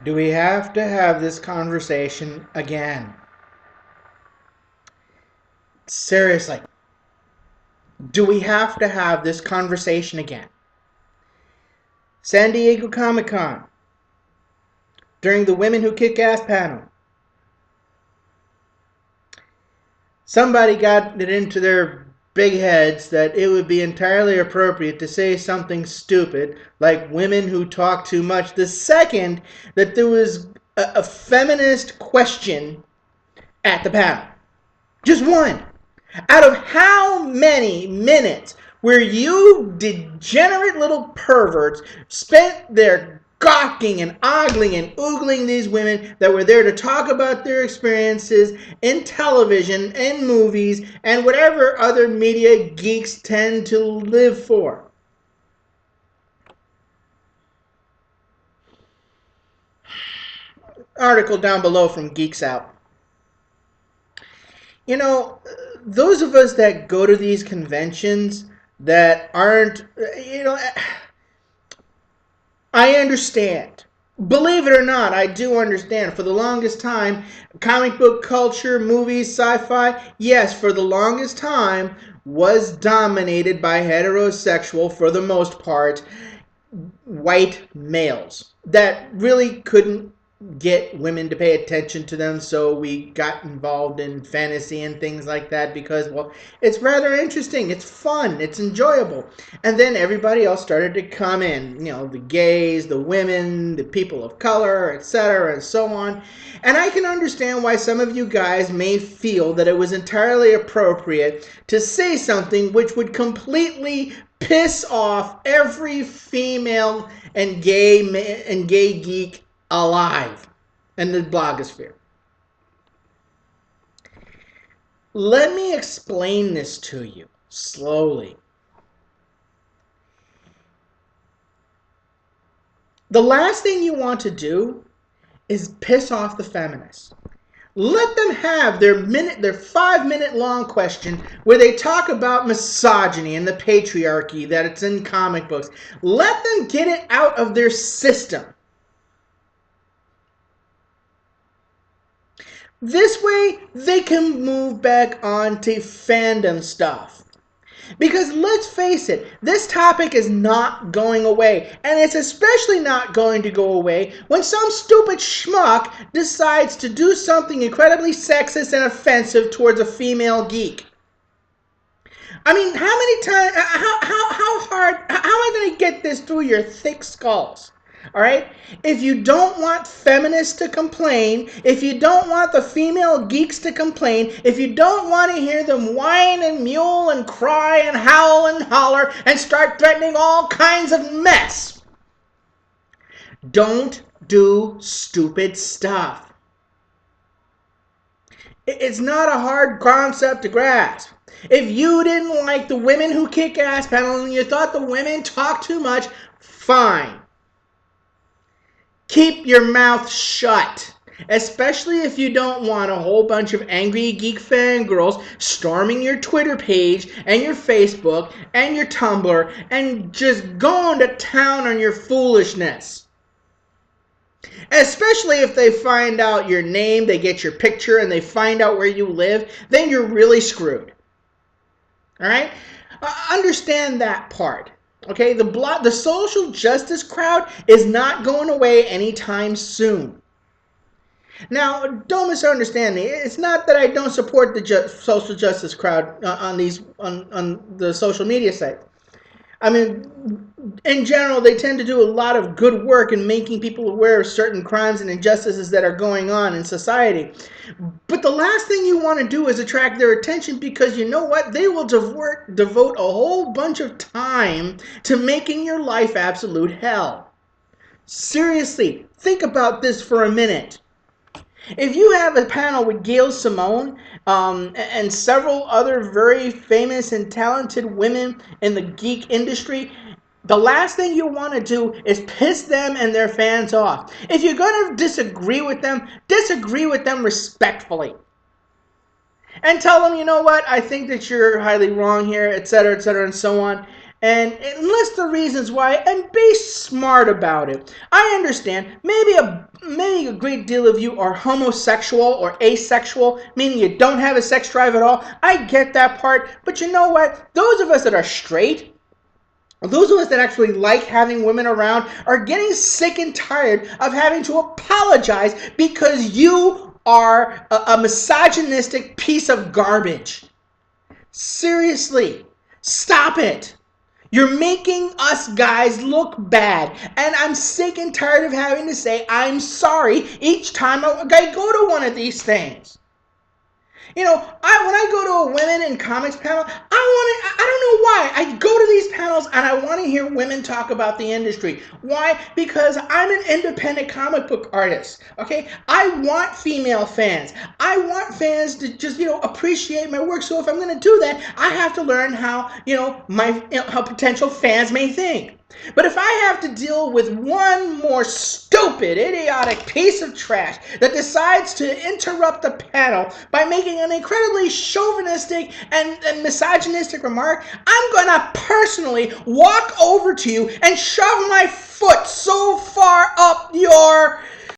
Do we have to have this conversation again? Seriously, do we have to have this conversation again? San Diego Comic Con, during the Women Who Kick Ass panel, somebody got it into their big heads that it would be entirely appropriate to say something stupid like women who talk too much the second that there was a feminist question at the panel. Just one. Out of how many minutes where you degenerate little perverts spent there gawking and ogling and oogling these women that were there to talk about their experiences in television and movies and whatever other media geeks tend to live for? Article down below from Geeks Out. You know, those of us that go to these conventions that aren't, I understand. Believe it or not, I do understand. For the longest time, comic book culture, movies, sci-fi, yes, for the longest time, was dominated by heterosexual, for the most part, white males that really couldn't get women to pay attention to them, so we got involved in fantasy and things like that because, well, it's rather interesting, it's fun, it's enjoyable. And then everybody else started to come in, the gays, the women, the people of color, etc., and so on. And I can understand why some of you guys may feel that it was entirely appropriate to say something which would completely piss off every female and gay geek alive in the blogosphere. Let me explain this to you slowly. The last thing you want to do is piss off the feminists. Let them have their 5-minute long question where they talk about misogyny and the patriarchy that it's in comic books. Let them get it out of their system. This way, they can move back on to fandom stuff. Because let's face it, this topic is not going away. And it's especially not going to go away when some stupid schmuck decides to do something incredibly sexist and offensive towards a female geek. I mean, how many times, how hard, how am I going to get this through your thick skulls? All right? If you don't want feminists to complain, if you don't want the female geeks to complain, if you don't want to hear them whine and mule and cry and howl and holler and start threatening all kinds of mess, don't do stupid stuff. It's not a hard concept to grasp. If you didn't like the Women Who Kick Ass panel and you thought the women talk too much, fine. Keep your mouth shut. Especially if you don't want a whole bunch of angry geek fangirls storming your Twitter page and your Facebook and your Tumblr and just going to town on your foolishness. Especially if they find out your name, they get your picture, and they find out where you live, then you're really screwed. All right? Understand that part. Okay, the social justice crowd is not going away anytime soon. Now, don't misunderstand me. It's not that I don't support the social justice crowd on the social media sites. I mean, in general, they tend to do a lot of good work in making people aware of certain crimes and injustices that are going on in society. But the last thing you want to do is attract their attention, because you know what? They will devote a whole bunch of time to making your life absolute hell. Seriously, think about this for a minute. If you have a panel with Gail Simone and several other very famous and talented women in the geek industry, the last thing you want to do is piss them and their fans off. If you're going to disagree with them respectfully. And tell them, you know what, I think that you're highly wrong here, etc., and so on. and list the reasons why and be smart about it. I understand maybe a great deal of you are homosexual or asexual, meaning you don't have a sex drive at all. I get that part, but you know what? Those of us that are straight, those of us that actually like having women around, are getting sick and tired of having to apologize because you are a misogynistic piece of garbage. Seriously, stop it. You're making us guys look bad. And I'm sick and tired of having to say I'm sorry each time I go to one of these things. You know, when I go to a women in comics panel, I don't know why. I go to these panels and I want to hear women talk about the industry. Why? Because I'm an independent comic book artist, okay? I want female fans. I want fans to just, appreciate my work. So if I'm going to do that, I have to learn how, how potential fans may think. But if I have to deal with one more stupid, idiotic piece of trash that decides to interrupt the panel by making an incredibly chauvinistic and misogynistic remark, I'm going to personally walk over to you and shove my foot so far up your